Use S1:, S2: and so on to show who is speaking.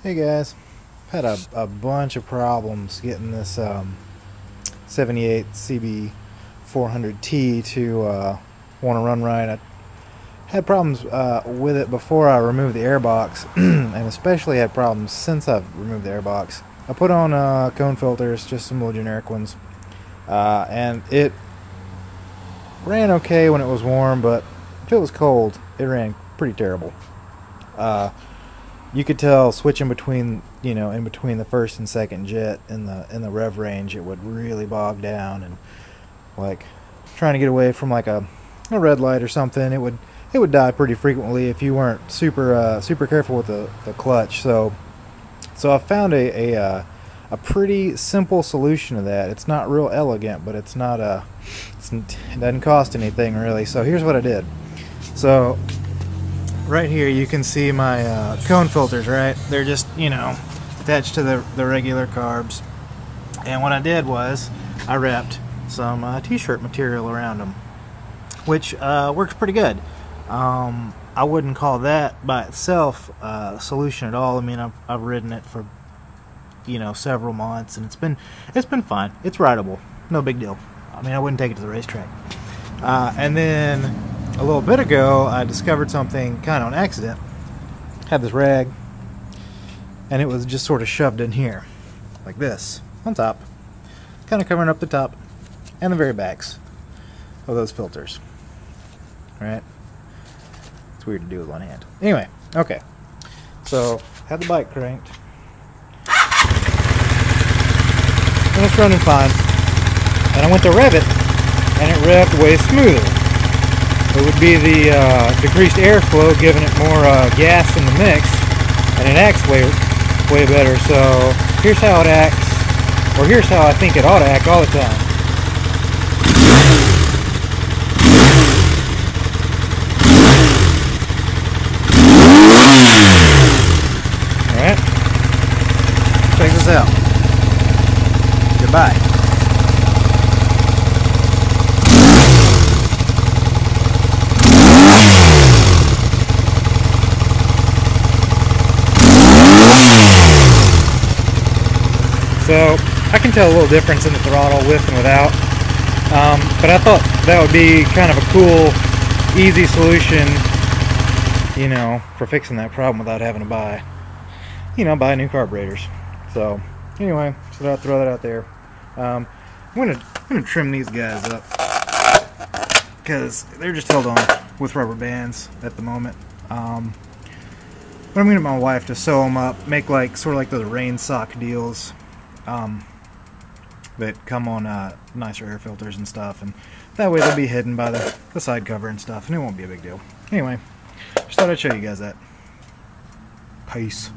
S1: Hey guys, had a bunch of problems getting this 78 cb400t to want to run right. I had problems with it before I removed the airbox, and especially had problems since I've removed the airbox. I put on cone filters, just some little generic ones, and it ran okay when it was warm, but if it was cold, it ran pretty terrible. You could tell switching between, in between the first and second jet in the rev range, it would really bog down, and like trying to get away from like a red light or something, it would die pretty frequently if you weren't super careful with the clutch. So I found a pretty simple solution to that. It's not real elegant, but it doesn't cost anything really. So here's what I did. So right here you can see my cone filters, right? They're just, attached to the regular carbs. And what I did was I wrapped some t-shirt material around them, which works pretty good. I wouldn't call that by itself a solution at all. I mean, I've ridden it for several months, and it's been fine. It's rideable, no big deal. I mean, I wouldn't take it to the racetrack. And then a little bit ago, I discovered something kind of on accident. Had this rag, and it was just sort of shoved in here, like this, on top, kind of covering up the top and the very backs of those filters. Right? It's weird to do with one hand. Anyway, okay. So, had the bike cranked, and it's running fine. And I went to rev it, and it revved way smoother. It would be the decreased airflow giving it more gas in the mix, and it acts way better. So here's how it acts, or here's how I think it ought to act all the time. Alright, check this out. Goodbye. So I can tell a little difference in the throttle with and without, but I thought that would be kind of a cool, easy solution, for fixing that problem without having to buy new carburetors. So anyway, so I'll throw that out there. I'm gonna trim these guys up because they're just held on with rubber bands at the moment. But I'm gonna get my wife to sew them up, make sort of like those rain sock deals. That come on nicer air filters and stuff, and that way they'll be hidden by the side cover and stuff, and it won't be a big deal. Anyway, just thought I'd show you guys that. Peace.